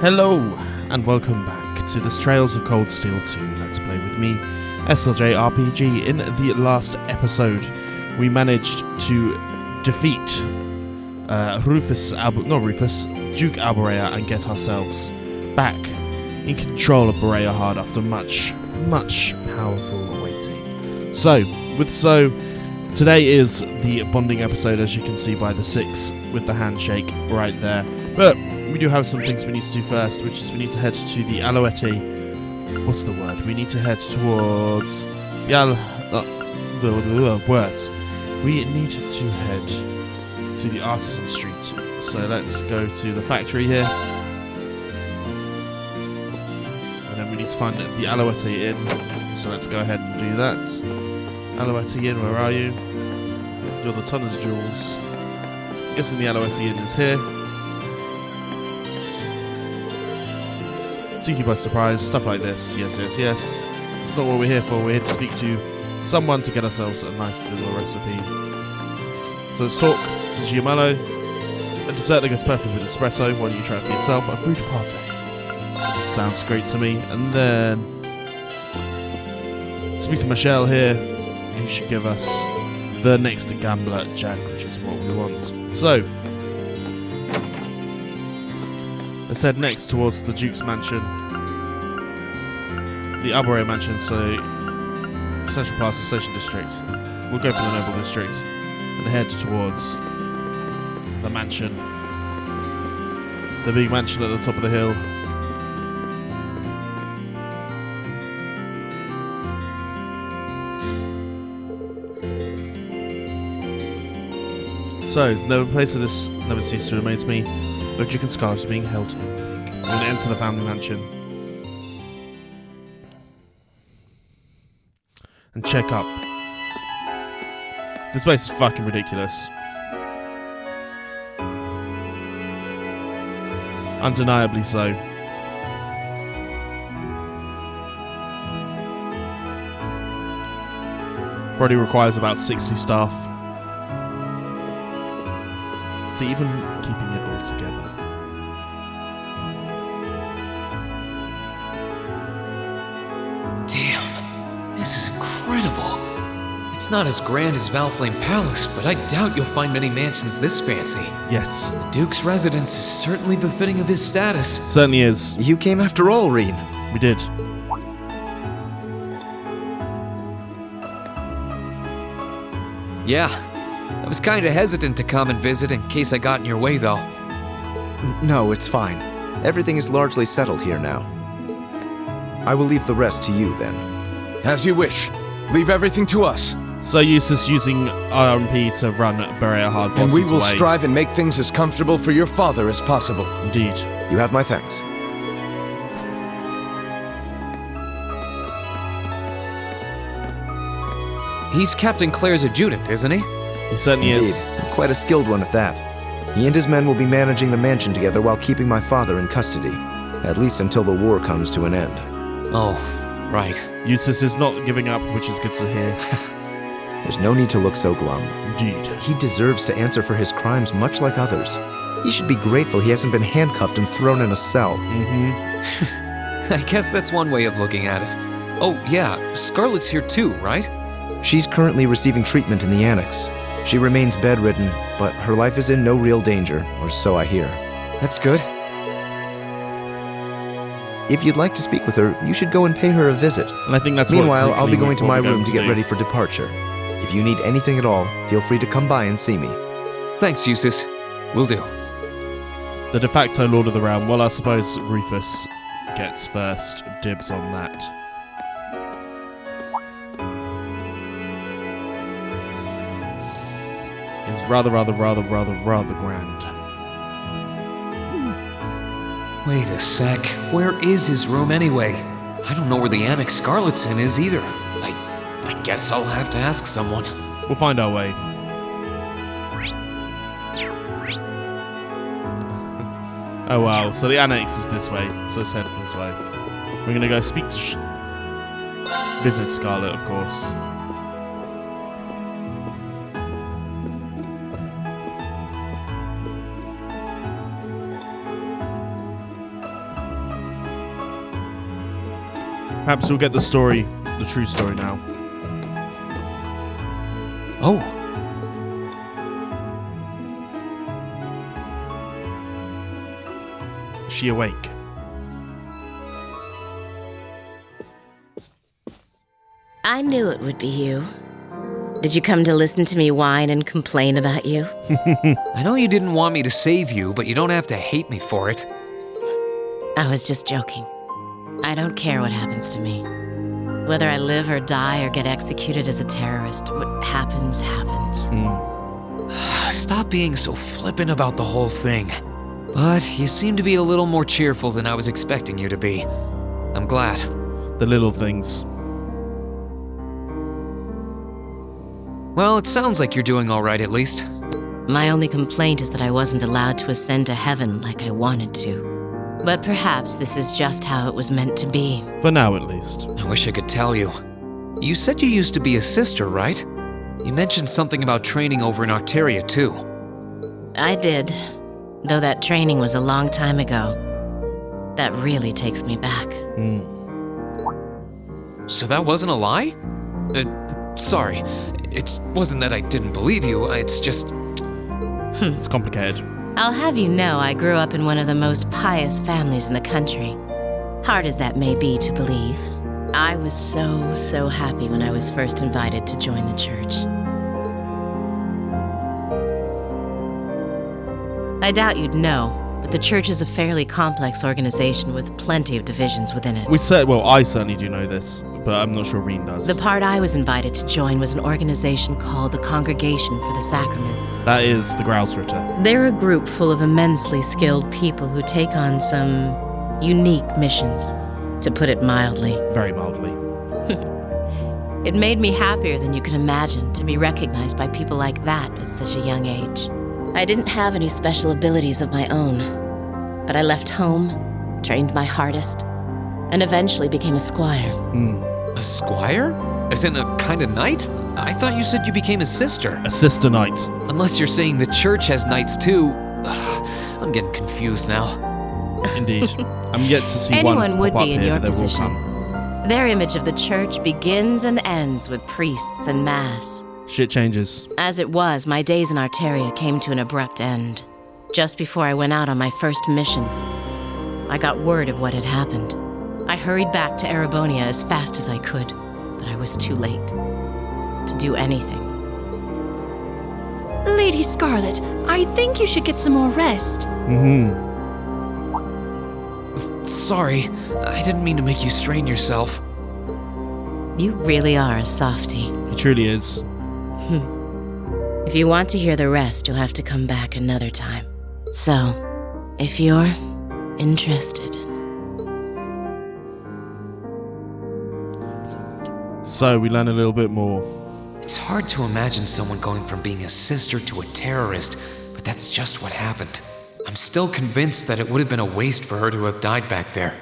Hello, and welcome back to this Trails of Cold Steel 2 Let's Play with me, SLJ RPG. In the last episode, we managed to defeat Duke Alberea and get ourselves back in control of Berea Hard after much powerful waiting. So, today is the bonding episode, as you can see by the 6 with the handshake right there. But we do have some things we need to do first, which is we need to head to the Alouette. What's the word? We need to head towards the words. We need to head to the Artisan Street. So let's go to the factory here. And then we need to find the Alouette Inn. So let's go ahead and do that. Alouette Inn, where are you? You're the tonners of jewels. I'm guessing the Alouette Inn is here. Took you by surprise, stuff like this. Yes. It's not what we're here for. We're here to speak to someone to get ourselves a nice little recipe. So let's talk to Giamello. A dessert that goes perfect with espresso. Why don't you try it for yourself? A fruit parfait. Sounds great to me. And then speak to Michelle here. He should give us the next gambler jack, which is what we want. So let's head next towards the Duke's mansion, the Alberea mansion, so Central Plaza Station District. We'll go for the Noble District and head towards the mansion, the big mansion at the top of the hill. So, the place of this never ceases to amaze me. But Duke and Scarlet are being held. We're going to enter the family mansion and check up. This place is fucking ridiculous. Undeniably so. Probably requires about 60 staff to even keeping it all together. Damn, this is incredible. It's not as grand as Valflame Palace, but I doubt you'll find many mansions this fancy. Yes. The Duke's residence is certainly befitting of his status. Certainly is. You came after all, Rean. We did. Yeah, I was kinda hesitant to come and visit in case I got in your way, though. No, it's fine. Everything is largely settled here now. I will leave the rest to you, then. As you wish. Leave everything to us. So Eustace using RMP to run Berea Hard bosses And we will away. strive and make things as comfortable for your father as possible. Indeed. You have my thanks. He's Captain Claire's adjutant, isn't he? He certainly Indeed. is. Quite a skilled one at that. He and his men will be managing the mansion together while keeping my father in custody. At least until the war comes to an end. Oh, right. Eustace is not giving up, which is good to hear. There's no need to look so glum. Indeed. He deserves to answer for his crimes much like others. He should be grateful he hasn't been handcuffed and thrown in a cell. I guess that's one way of looking at it. Oh, yeah, Scarlet's here too, right? She's currently receiving treatment in the annex. She remains bedridden, but her life is in no real danger, or so I hear. That's good. If you'd like to speak with her, you should go and pay her a visit. And I think that's Meanwhile, what I'll be going to my room to get do. ready for departure. If you need anything at all, feel free to come by and see me. Thanks, Eustace. Will do. The de facto Lord of the Realm. Well, I suppose Rufus gets first dibs on that. It's rather grand. Wait a sec. Where is his room anyway? I don't know where the Annex Scarlet's in is either. I guess I'll have to ask someone. We'll find our way. Oh wow, so the annex is this way, so let's head this way. We're gonna go speak to visit Scarlet, of course. Perhaps we'll get the story, the true story now. Oh. Is she awake? I knew it would be you. Did you come to listen to me whine and complain about you? I know you didn't want me to save you, but you don't have to hate me for it. I was just joking. I don't care what happens to me. Whether I live or die or get executed as a terrorist, what happens, happens. Stop being so flippant about the whole thing. But you seem to be a little more cheerful than I was expecting you to be. I'm glad. The little things. Well, it sounds like you're doing all right at least. My only complaint is that I wasn't allowed to ascend to heaven like I wanted to. But perhaps this is just how it was meant to be. For now, at least. I wish I could tell you. You said you used to be a sister, right? You mentioned something about training over in Arteria, too. I did, though that training was a long time ago. That really takes me back. So that wasn't a lie? Sorry. It wasn't that I didn't believe you, it's just... It's complicated. I'll have you know I grew up in one of the most pious families in the country. Hard as that may be to believe. I was so happy when I was first invited to join the church. I doubt you'd know, but the church is a fairly complex organization with plenty of divisions within it. I certainly do know this, but I'm not sure Rean does. The part I was invited to join was an organization called the Congregation for the Sacraments. That is the Grouse-Ritter. They're a group full of immensely skilled people who take on some unique missions, to put it mildly. Very mildly. It made me happier than you can imagine to be recognized by people like that at such a young age. I didn't have any special abilities of my own, but I left home, trained my hardest, and eventually became a squire. A squire? As in a kind of knight? I thought you said you became a sister. A sister knight. Unless you're saying the church has knights too. I'm getting confused now. Indeed. I'm yet to see Anyone one would pop up be in here, your but there will position. come. Their image of the church begins and ends with priests and mass. Shit changes. As it was, my days in Arteria came to an abrupt end. Just before I went out on my first mission, I got word of what had happened. I hurried back to Erebonia as fast as I could, but I was too late to do anything. Lady Scarlet, I think you should get some more rest. Sorry, I didn't mean to make you strain yourself. You really are a softie. He truly is. If you want to hear the rest, you'll have to come back another time. So, if you're interested. So, we learn a little bit more. It's hard to imagine someone going from being a sister to a terrorist, but that's just what happened. I'm still convinced that it would have been a waste for her to have died back there.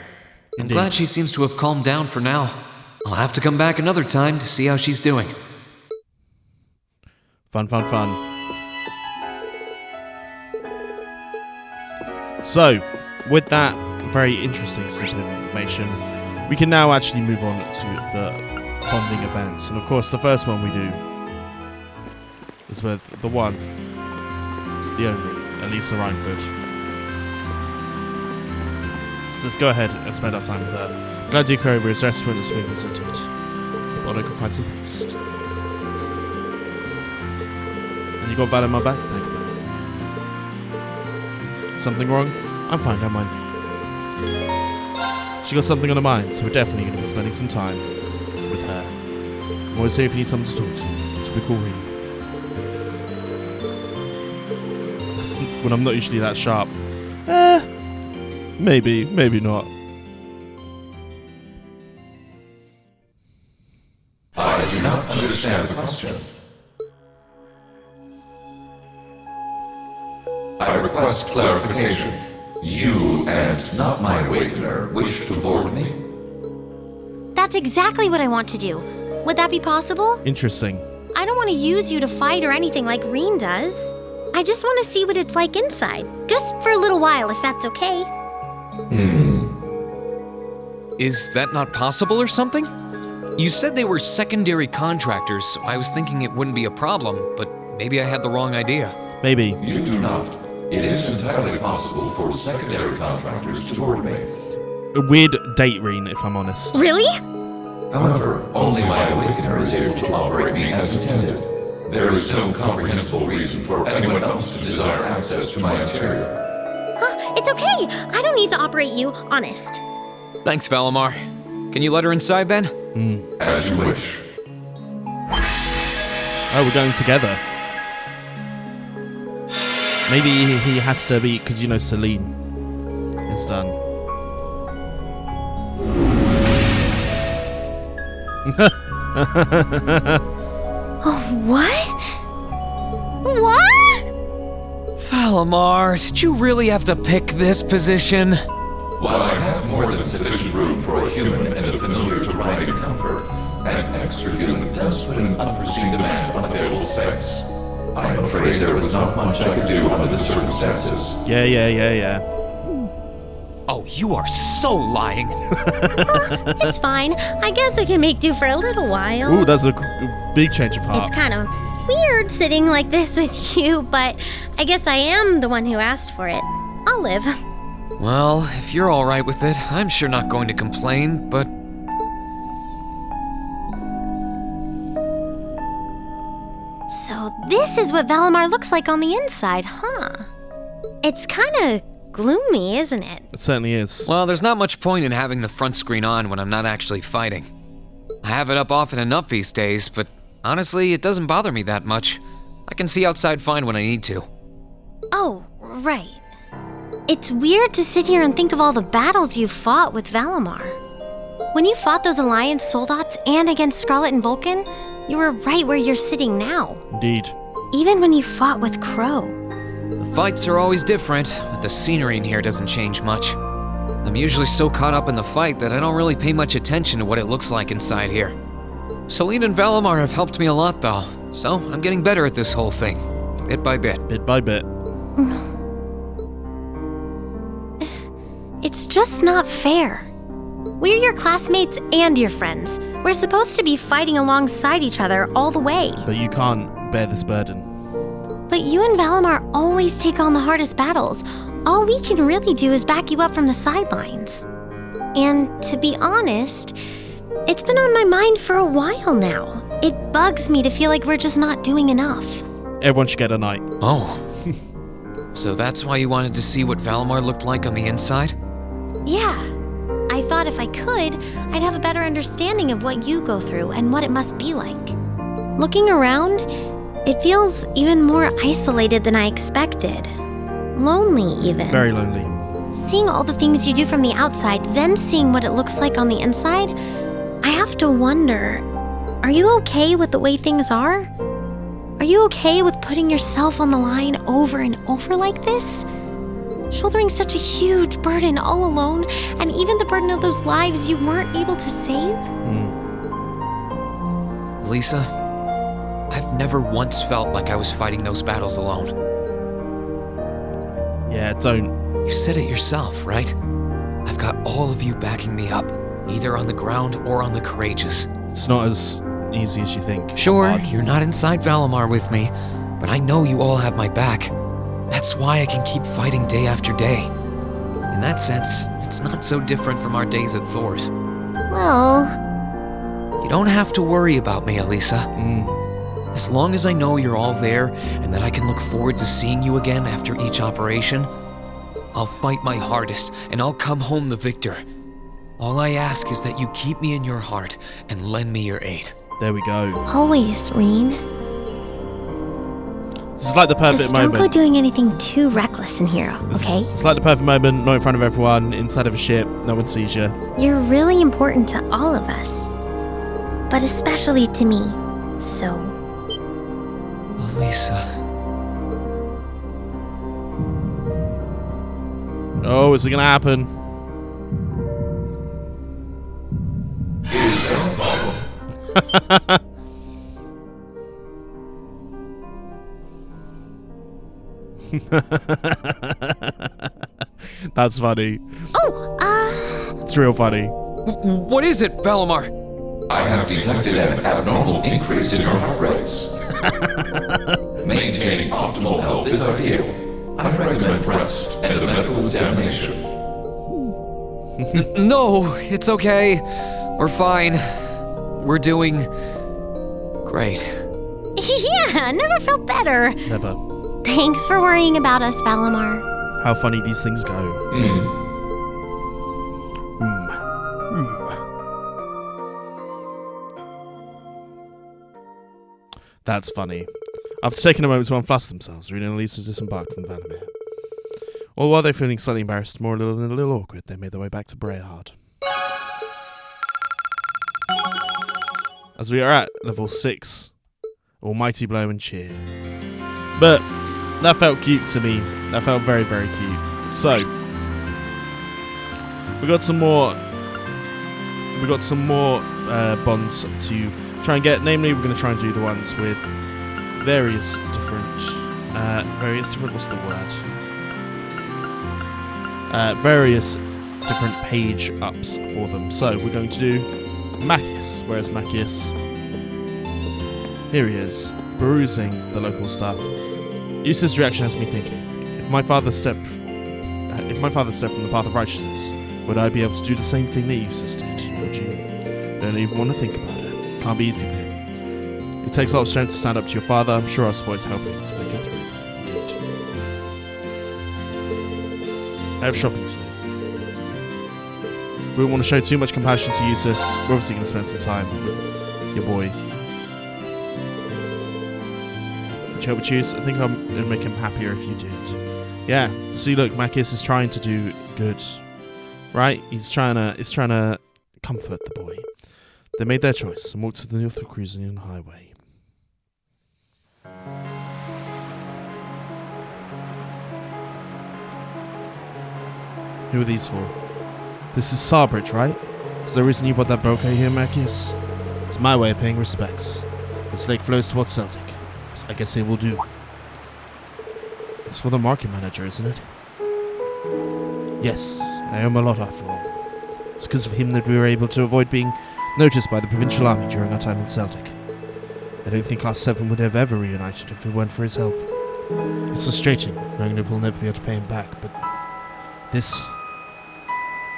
I'm Indeed. glad she seems to have calmed down for now. I'll have to come back another time to see how she's doing. Fun. So, with that very interesting snippet of information, we can now actually move on to the bonding events. And of course, the first one we do is with the one, the only, Elisa Rhineford. So let's go ahead and spend our time with her. Glad you over his restaurant is moving us into it. But I can find some rest. And you got that in my back? Thank you. Something wrong? I'm fine, don't mind. She got something on her mind, so we're definitely going to be spending some time with her. I'm always here if you need someone to talk to. So we call Rean. When I'm not usually that sharp. Maybe not. I do not understand the question. I request clarification. You and not my awakener wish to board me? That's exactly what I want to do. Would that be possible? Interesting. I don't want to use you to fight or anything like Rean does. I just want to see what it's like inside. Just for a little while, if that's okay. Is that not possible or something? You said they were secondary contractors, so I was thinking it wouldn't be a problem, but maybe I had the wrong idea. Maybe. You do not. It is entirely possible for secondary contractors to board me. A weird date, Rean, if I'm honest. Really? However, only my Awakener is able to operate me as intended. There is no comprehensible reason for anyone else to desire access to my interior. It's okay. I don't need to operate you, honest. Thanks, Valimar. Can you let her inside then? As you wish. Oh, we're going together. Maybe he has to be, because you know Celine is done. Oh, what? What? Valimar, did you really have to pick this position? While I have more than sufficient room for a human and a familiar to ride in comfort, an extra human does put an unforeseen demand on available space. I am afraid there was not much I could do under the circumstances. Yeah. Oh, you are so lying. It's fine. I guess I can make do for a little while. Ooh, that's a big change of heart. It's kind of weird sitting like this with you, but I guess I am the one who asked for it. I'll live. Well, if you're all right with it, I'm sure not going to complain, but... So this is what Valimar looks like on the inside, huh? It's kind of gloomy, isn't it? It certainly is. Well, there's not much point in having the front screen on when I'm not actually fighting. I have it up often enough these days, but honestly, it doesn't bother me that much. I can see outside fine when I need to. Oh, right. It's weird to sit here and think of all the battles you've fought with Valimar. When you fought those Alliance soldats and against Scarlet and Vulcan, you were right where you're sitting now. Indeed. Even when you fought with Crow. The fights are always different, but the scenery in here doesn't change much. I'm usually so caught up in the fight that I don't really pay much attention to what it looks like inside here. Celine and Valimar have helped me a lot, though, so I'm getting better at this whole thing, bit by bit. Bit by bit. It's just not fair. We're your classmates and your friends. We're supposed to be fighting alongside each other all the way. But you can't bear this burden. But you and Valimar always take on the hardest battles. All we can really do is back you up from the sidelines. And to be honest, it's been on my mind for a while now. It bugs me to feel like we're just not doing enough. Everyone should get a knight. Oh. So that's why you wanted to see what Valimar looked like on the inside? Yeah. I thought if I could, I'd have a better understanding of what you go through and what it must be like. Looking around, it feels even more isolated than I expected. Lonely, even. Very lonely. Seeing all the things you do from the outside, then seeing what it looks like on the inside, I have to wonder, are you okay with the way things are? Are you okay with putting yourself on the line over and over like this? Shouldering such a huge burden all alone, and even the burden of those lives you weren't able to save? Lisa, I've never once felt like I was fighting those battles alone. Yeah, don't. You said it yourself, right? I've got all of you backing me up, either on the ground or on the courageous. It's not as easy as you think. Sure, Hard. you're not inside Valimar with me, but I know you all have my back. That's why I can keep fighting day after day. In that sense, it's not so different from our days at Thor's. Well... You don't have to worry about me, Elisa. As long as I know you're all there and that I can look forward to seeing you again after each operation, I'll fight my hardest and I'll come home the victor. All I ask is that you keep me in your heart and lend me your aid. There we go. Always, Rean. This is like the perfect Just don't moment. go doing anything too reckless in here, okay? It's like the perfect moment, not in front of everyone, inside of a ship, no one sees you. You're really important to all of us. But especially to me, so... Elisa... Oh, is it gonna happen? Is there a problem? That's funny. Oh, It's real funny. What is it, Valimar? I have detected an abnormal increase in your heart rates. Maintaining optimal health is ideal. I recommend rest and a medical examination. No, it's okay. We're fine. We're doing great. Yeah, never felt better. Never. Thanks for worrying about us, Valimar. How funny these things go. That's funny. After taking a moment to unfuss themselves, Rean and Elisa disembarked from Vandermeer. Or while they're feeling slightly embarrassed, more a little awkward, they made their way back to Brayhard. As we are at level 6, Almighty Blow and Cheer. But that felt cute to me. That felt very, very cute. So we got some more bonds to try and get. Namely, we're going to try and do the ones with various different what's the word? Various different page ups for them. So we're going to do Machias. Whereas Machias, here he is, perusing the local stuff. Yusa's reaction has me thinking: if my father stepped from the path of righteousness, would I be able to do the same thing that Yusa's did? Would you? Don't even want to think about it. Can't be easy for him. It takes a lot of strength to stand up to your father. I'm sure our support's helping to make it through. I have shopping to do. We don't want to show too much compassion to Yusuf. We're obviously going to spend some time with your boy. Would you help choose? I think it would make him happier if you did. Yeah. See, look, Machias is trying to do good, right? He's trying to comfort the boy. They made their choice and walked to the North Cruising Highway. Who are these for? This is Sarbridge, right? Is there a reason you bought that bouquet here, Machias? It's my way of paying respects. This lake flows towards Celtic. So I guess it will do. It's for the market manager, isn't it? Yes, I owe him a lot after all. It's because of him that we were able to avoid being noticed by the provincial army during our time in Celtic. I don't think Class 7 would have ever reunited if it weren't for his help. It's frustrating, knowing that we'll never be able to pay him back, but this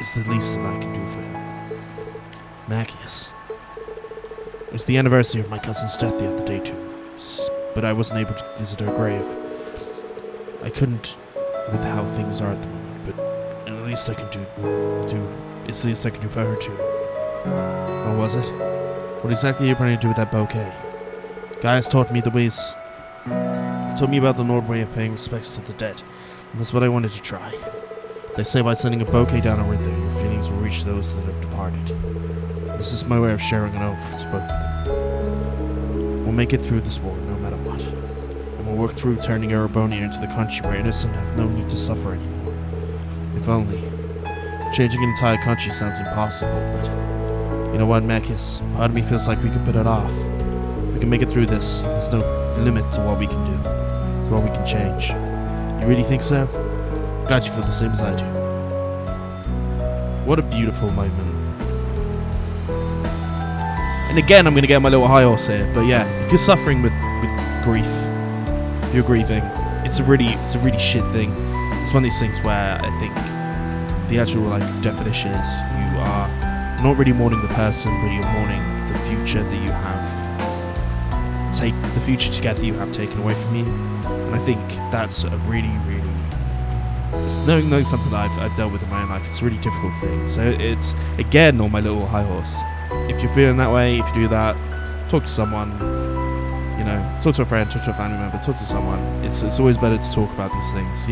is the least that I can do for him. Machias. It was the anniversary of my cousin's death the other day too, but I wasn't able to visit her grave. I couldn't with how things are at the moment, but at least I can it's the least I can do for her too. What was it? What exactly are you planning to do with that bouquet? Gaius taught me the ways. Told me about the Nord way of paying respects to the dead, and that's what I wanted to try. They say by sending a bouquet down a river, your feelings will reach those that have departed. This is my way of sharing an oath to both of them. We'll make it through this war, no matter what. And we'll work through turning Erebonia into the country where innocent have no need to suffer anymore. If only. Changing an entire country sounds impossible, but you know what, Machias? Part of me feels like we could put it off. If we can make it through this, there's no limit to what we can do, to what we can change. You really think so? Glad you feel the same as I do. What a beautiful moment. And again, I'm going to get my little high horse here, but yeah, if you're suffering with grief, if you're grieving, it's a really shit thing. It's one of these things where I think the actual definition is you are not really mourning the person, but you're mourning the future that you have the future together you have taken away from you. And I think that's a really it's knowing something that I've dealt with in my own life. It's a really difficult thing. So it's again on my little high horse. If you're feeling that way, if you do that, talk to someone. Talk to a friend, talk to a family member, talk to someone. It's always better to talk about these things,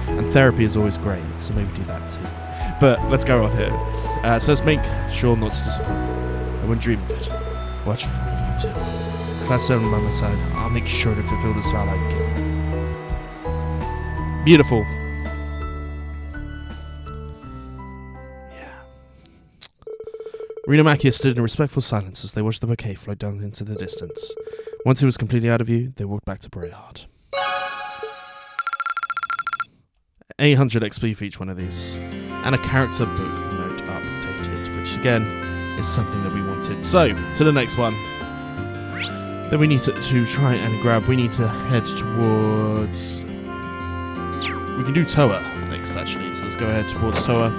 And therapy is always great, so maybe do that too. But let's go on here. So let's make sure not to disappoint. I wouldn't dream of it. Watch for me, you too. Class 7 by my side. I'll make sure to fulfill this vow I give. Beautiful. Rean and Machias stood in respectful silence as they watched the bouquet float down into the distance. Once it was completely out of view, they walked back to Brayhard. 800 XP for each one of these. And a character book note updated, which again is something that we wanted. So, to the next one. Then we need to try and grab. We need to head towards. We can do Toa next, actually. So let's go ahead towards Toa.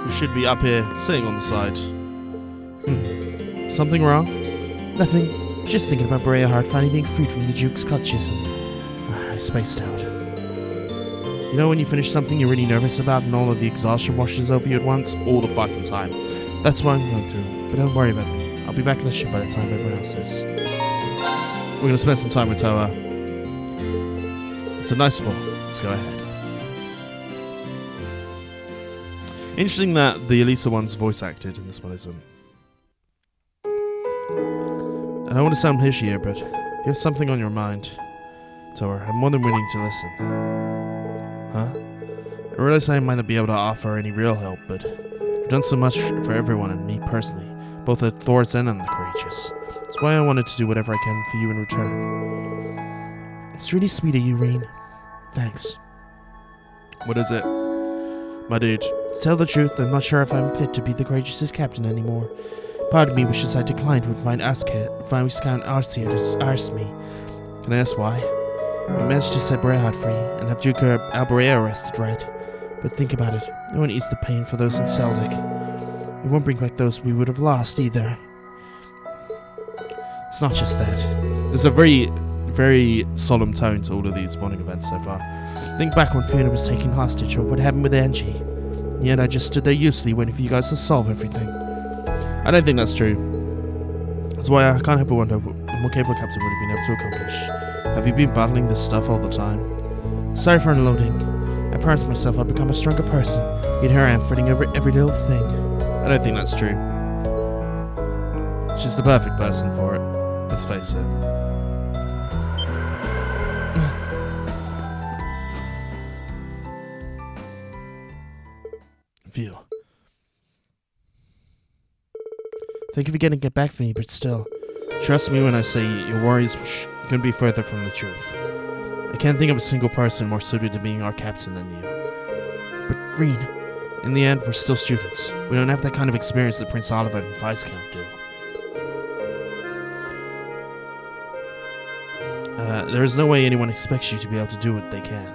We should be up here, sitting on the side. Something wrong? Nothing. Just thinking about Berea Heart finally being freed from the Duke's clutches. I spaced out. You know when you finish something you're really nervous about and all of the exhaustion washes over you at once? All the fucking time. That's what I'm going through. But don't worry about me. I'll be back in the ship by the time everyone else is. We're going to spend some time with Toa. It's a nice spot. Let's go ahead. Interesting that the Elisa one's voice acted and this one isn't. I don't want to sound hishy here, but if you have something on your mind, Toa, I'm more than willing to listen. Huh? I realize I might not be able to offer any real help, but you've done so much for everyone and me personally, both at Thor's and on the Courageous. That's why I wanted to do whatever I can for you in return. It's really sweet of you, Rean. Thanks. What is it? My dude. To tell the truth, I'm not sure if I'm fit to be the Courageous' captain anymore. Part of me wishes I declined when Viscount Arcia just asked me. Can I ask why? We managed to set Berea Heart free and have Duke Alberea arrested, right? But think about it. No one eats the pain for those in Seldic. We won't bring back those we would have lost either. It's not just that. There's a very, very solemn tone to all of these bonding events so far. Think back when Fiona was taken hostage or what happened with Angie. And yet I just stood there uselessly waiting for you guys to solve everything. I don't think that's true. That's why I can't help but wonder what capable captain would have been able to accomplish. Have you been battling this stuff all the time? Sorry for unloading. I promised myself I'd become a stronger person. Yet here I am fretting over every little thing. I don't think that's true. She's the perfect person for it. Let's face it. Phew. Thank you for getting it back for me, but still. Trust me when I say your worries couldn't be further from the truth. I can't think of a single person more suited to being our captain than you. But, Rean, in the end, we're still students. We don't have that kind of experience that Prince Oliver and Viscount do. There is no way anyone expects you to be able to do what they can.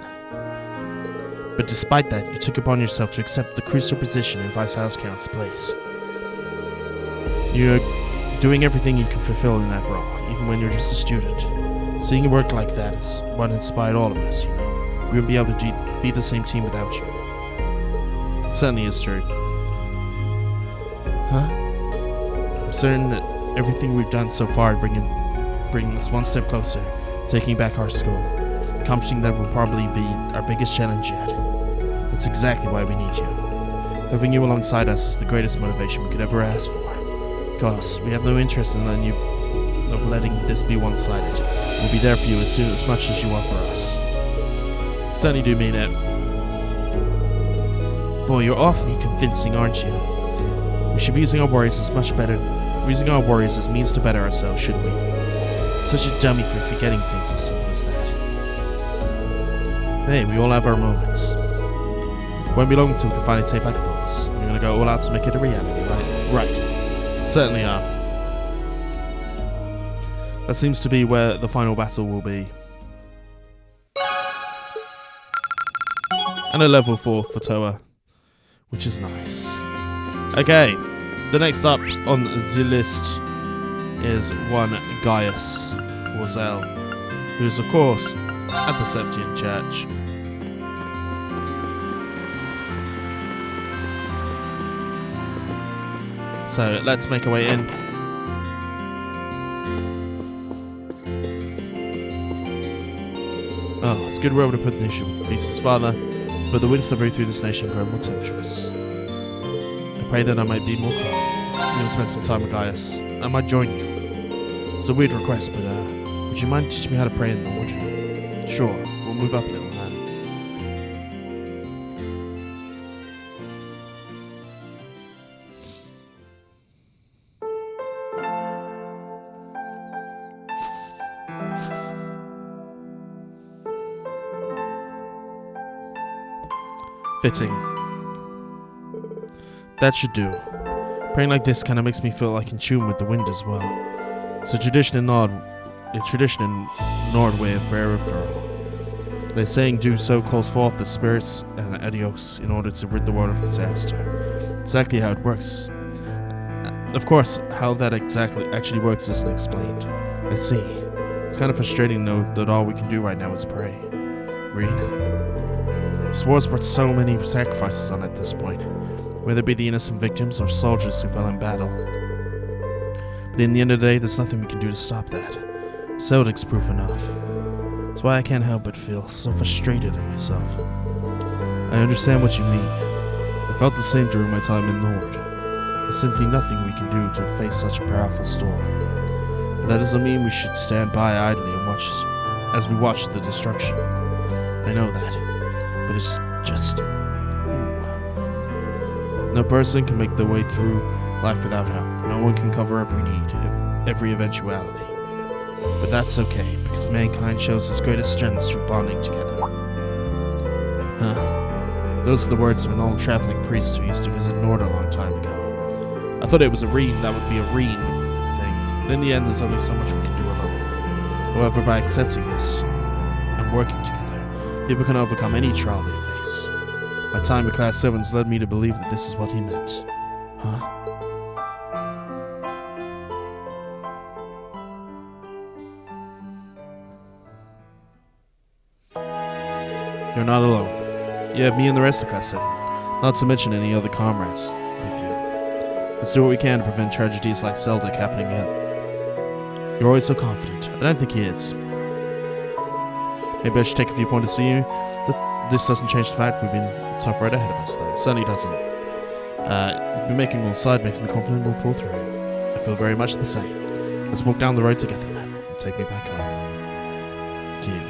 But despite that, you took upon yourself to accept the crucial position in Viscount's place. You're doing everything you can fulfill in that role, even when you're just a student. Seeing you work like that is what inspired all of us, you know. We wouldn't be able to be the same team without you. It certainly is true. Huh? I'm certain that everything we've done so far bringing us one step closer, taking back our school, accomplishing that will probably be our biggest challenge yet. That's exactly why we need you. Having you alongside us is the greatest motivation we could ever ask for. Because we have no interest in letting this be one-sided. We'll be there for you as much as you are for us. Certainly do mean it. Boy, you're awfully convincing, aren't you? We should be using our warriors as means to better ourselves, shouldn't we? Such a dummy for forgetting things as simple as that. Hey, we all have our moments. Won't be long until we can finally take back thoughts. You're gonna go all out to make it a reality, right? Right. Certainly are. That seems to be where the final battle will be. And a level 4 for Toa, which is nice. Okay, the next up on the list is one Gaius Warzel, who's of course at the Septian Church. So let's make our way in. Oh, it's good we're able to put the issue with Thesis' father, but the winds that brew through this nation grow more tempestuous. I pray that I might be more calm. I'm going to spend some time with Gaius. I might join you. It's a weird request, but would you mind teaching me how to pray in the Lord? Sure, we'll move up a little, man. Fitting. That should do. Praying like this kind of makes me feel like in tune with the wind as well. It's a tradition in Nord way of prayer after all. They're saying do so calls forth the spirits and adios in order to rid the world of disaster. Exactly how it works. Of course, how that actually works isn't explained. I see. It's kind of frustrating to know that all we can do right now is pray. Rean. This war's brought so many sacrifices on at this point, whether it be the innocent victims or soldiers who fell in battle. But in the end of the day, there's nothing we can do to stop that. Celdic's proof enough. That's why I can't help but feel so frustrated at myself. I understand what you mean. I felt the same during my time in Nord. There's simply nothing we can do to face such a powerful storm. But that doesn't mean we should stand by idly and watch as we watch the destruction. I know that, but it's just... No person can make their way through life without help. No one can cover every need, every eventuality. But that's okay, because mankind shows its greatest strengths through bonding together. Those are the words of an old traveling priest who used to visit Nord a long time ago. I thought it was a Rean that would be a Rean thing, but in the end there's only so much we can do alone. However, by accepting this and working together, people can overcome any trial they face. My time with Class 7's led me to believe that this is what he meant. You're not alone. You have me and the rest of Class 7, not to mention any other comrades with you. Let's do what we can to prevent tragedies like Celtic happening again. You're always so confident. I don't think he is. Maybe I should take a few pointers for you. This doesn't change the fact we've been tough right ahead of us, though. It certainly doesn't. Be making all side makes me confident we'll pull through. I feel very much the same. Let's walk down the road together then. Take me back home. Jim.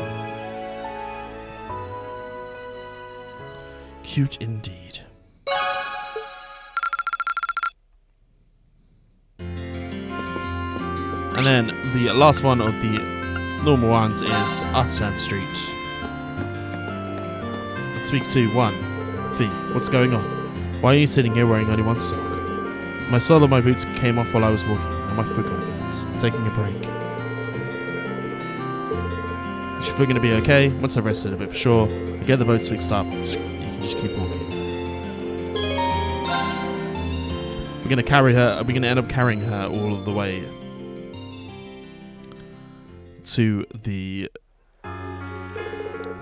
Cute indeed. And then the last one of the normal ones is Ashen Street. Let's speak to 1. Fee, what's going on? Why are you sitting here wearing only one sock? My sole of my boots came off while I was walking, and my foot kind of hurts. I'm taking a break. Is your foot going to be okay? Once I've rested a bit for sure, I get the boats fixed up. You can just keep walking. We're going to carry her. We're going to end up carrying her all of the way to the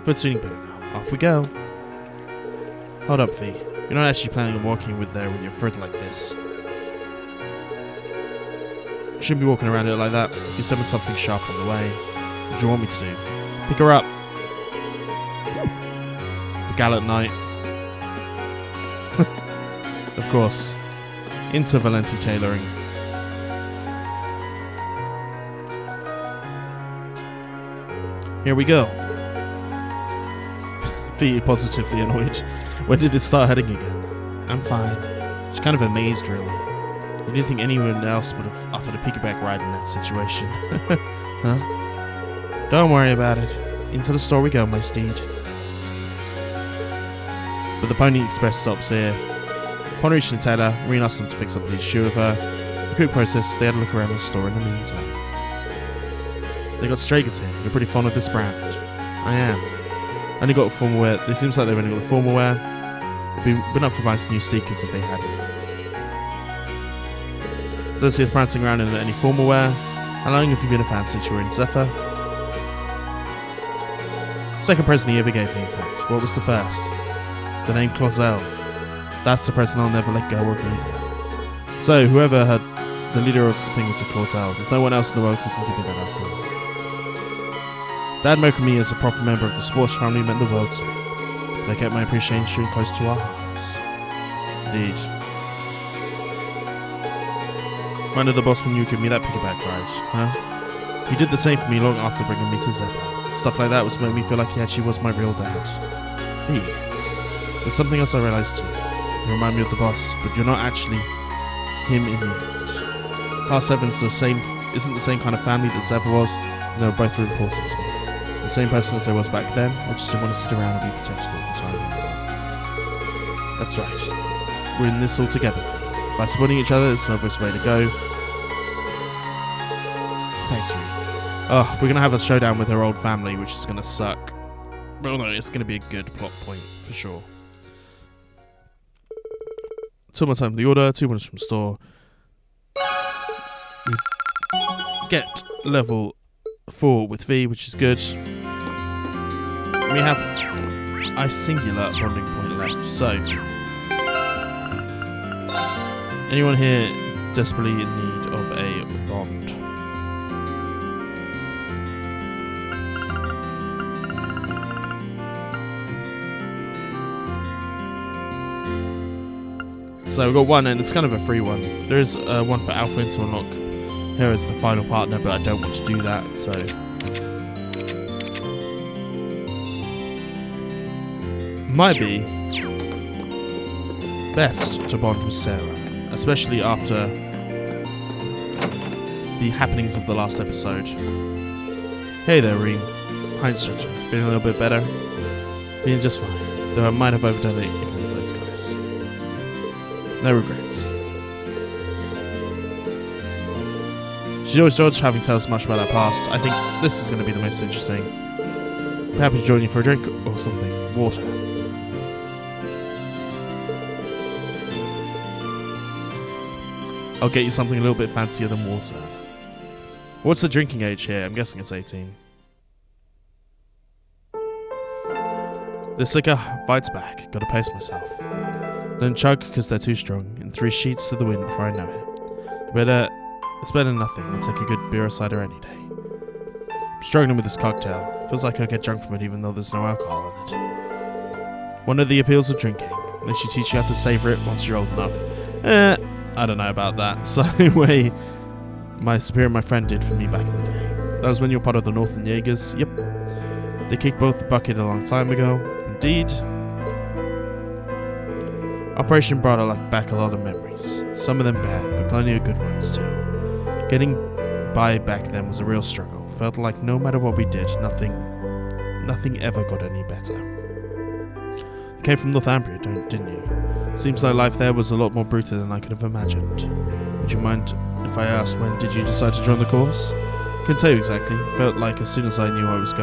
foot's feeling better now. Off we go. Hold up, Fee. You're not actually planning on walking with your foot like this. You shouldn't be walking around it like that. If you summon something sharp on the way, what do you want me to do? Pick her up. The gallant knight. Of course. Into Valenti tailoring. Here we go. Fee positively annoyed. When did it start heading again? I'm fine. She's kind of amazed, really. You didn't think anyone else would have offered a piggyback ride in that situation. Huh? Don't worry about it. Into the store we go, my steed. But the Pony Express stops here. Upon reaching the tailor, Rean asked them to fix up the shoe of her. A quick process, they had a look around the store in the meantime. They got Stragers here. You're pretty fond of this brand. I am. Only got formal wear. It seems like they've only got the formal wear. Been up for buying some new sneakers if they had any. Don't see us prancing around in any formal wear. How long have you been a fan since you were in Zephyr? Second present he ever gave me, in fact. What was the first? The name Clausel. That's the present I'll never let go of either. So, whoever had the leader of the thing was a Clausel. There's no one else in the world who can give me that after all. Dad welcomed me as a proper member of the sports family meant the world to me. They kept my appreciation close to our hearts. Indeed. When did the boss when you give me that piggyback ride, huh? He did the same for me long after bringing me to Zephyr. Stuff like that was made me feel like he actually was my real dad. V. There's something else I realized too. You remind me of the boss, but you're not actually him in the end. Class 7's isn't the same kind of family that Zephyr was, and they were both really important to me. The same person as I was back then, I just didn't want to sit around and be protected all the time. That's right. We're in this all together. By supporting each other, it's the obvious way to go. Thanks, Rean. Oh, we're going to have a showdown with her old family, which is going to suck. Well, no, it's going to be a good plot point, for sure. 2 more time from the order, 2 points from store. We get level 4 with V, which is good. We have a singular bonding point left, so anyone here desperately in need of a bond? So we've got one, and it's kind of a free one. There is one for Alpha to unlock her as the final partner, but I don't want to do that, so might be best to bond with Sarah, especially after the happenings of the last episode. Hey there, Rean. Hi, instructor. Feeling a little bit better? Feeling just fine, though I might have overdone it against those guys. No regrets. She always enjoys having to tell us much about our past. I think this is going to be the most interesting. I'm happy to join you for a drink or something. Water. I'll get you something a little bit fancier than water. What's the drinking age here? I'm guessing it's 18. This liquor fights back. Gotta pace myself. Don't chug because they're too strong. In 3 sheets to the wind before I know it. It's better than nothing. I'll take a good beer or cider any day. I'm struggling with this cocktail. Feels like I'll get drunk from it even though there's no alcohol in it. One of the appeals of drinking. Unless you teach you how to savour it once you're old enough. I don't know about that. Same way my superior and my friend did for me back in the day. That was when you were part of the Northern Jaegers. Yep. They kicked both the bucket a long time ago. Indeed. Operation brought back a lot of memories. Some of them bad, but plenty of good ones too. Getting by back then was a real struggle. Felt like no matter what we did, nothing ever got any better. You came from Northumbria, didn't you? Seems like life there was a lot more brutal than I could have imagined. Would you mind if I asked when did you decide to join the course? Couldn't tell you exactly. Felt like as soon as I knew what was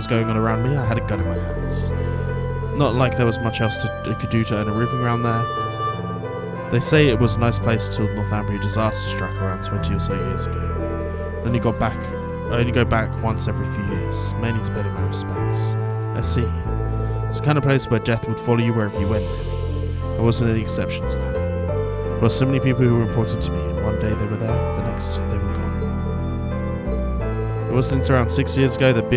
going on around me, I had a gun in my hands. Not like there was much else I could do to earn a living around there. They say it was a nice place till the Northumbria disaster struck around 20 or so years ago. I only go back once every few years, mainly to pay my respects. I see. It's the kind of place where death would follow you wherever you went, really. I wasn't any exception to that. There were so many people who were important to me, and one day they were there, the next they were gone. It wasn't around 6 years ago that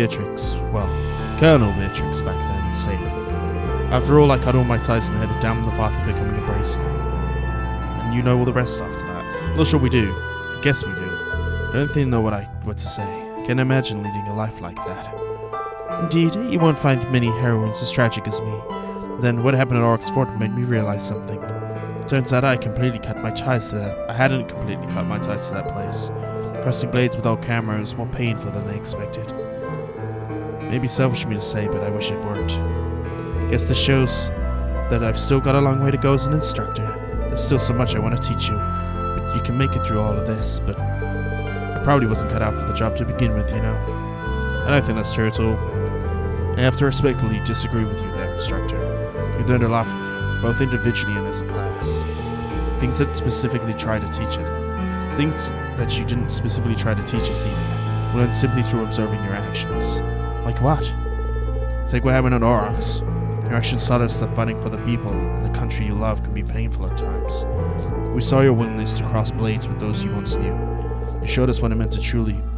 Colonel Beatrix back then saved me. After all, I cut all my ties and headed down the path of becoming a bracer. And you know all the rest after that. Not sure we do. I guess we do. I don't think I know what to say. I can't imagine leading a life like that. Indeed, you won't find many heroines as tragic as me. Then what happened at Oryx Fort made me realize something. Turns out I hadn't completely cut my ties to that place. Crossing blades without camera was more painful than I expected. Maybe selfish of me to say, but I wish it weren't. Guess this shows that I've still got a long way to go as an instructor. There's still so much I want to teach you, but you can make it through all of this, but I probably wasn't cut out for the job to begin with, you know. I don't think that's true at all. I have to respectfully disagree with you there, instructor. We've learned a lot from you, both individually and as a class. Things that specifically try to teach us. Things that you didn't specifically try to teach us either. We learned simply through observing your actions. Like what? Take what happened at Oryx. Your actions taught us that fighting for the people and the country you love can be painful at times. We saw your willingness to cross blades with those you once knew. You showed us what it meant to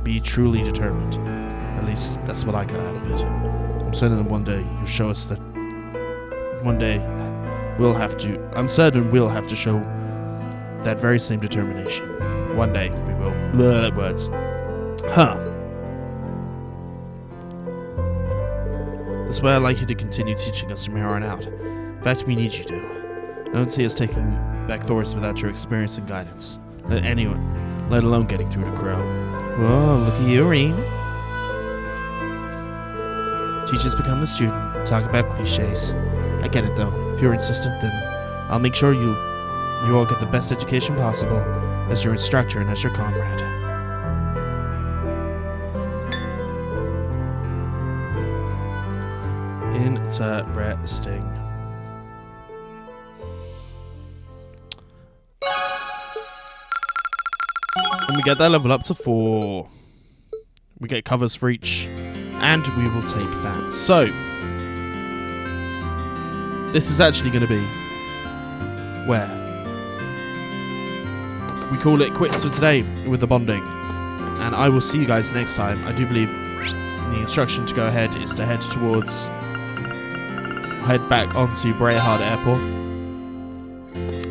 be truly determined. At least, that's what I got out of it. I'm certain that one day you'll show us that. I'm certain we'll have to show that very same determination. One day, we will. Blah, words. Huh. That's why I'd like you to continue teaching us from here on out. In fact, we need you to. I don't see us taking back Thoris without your experience and guidance. Let alone getting through to Crow. Whoa, look at you, Rean. Teachers become a student. Talk about cliches. I get it though. If you're insistent, then I'll make sure you You all get the best education possible as your instructor and as your comrade. Interesting. And we get that level up to 4. We get covers for each, and we will take that. So, this is actually going to be where we call it quits for today with the bonding. And I will see you guys next time. I do believe the instruction to go ahead is to head back onto Brayhard Airport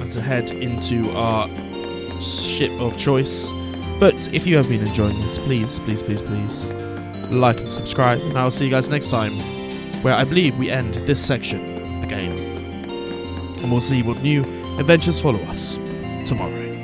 and to head into our ship of choice. But if you have been enjoying this, please like and subscribe, and I'll see you guys next time, where I believe we end this section of the game, and we'll see what new adventures follow us tomorrow.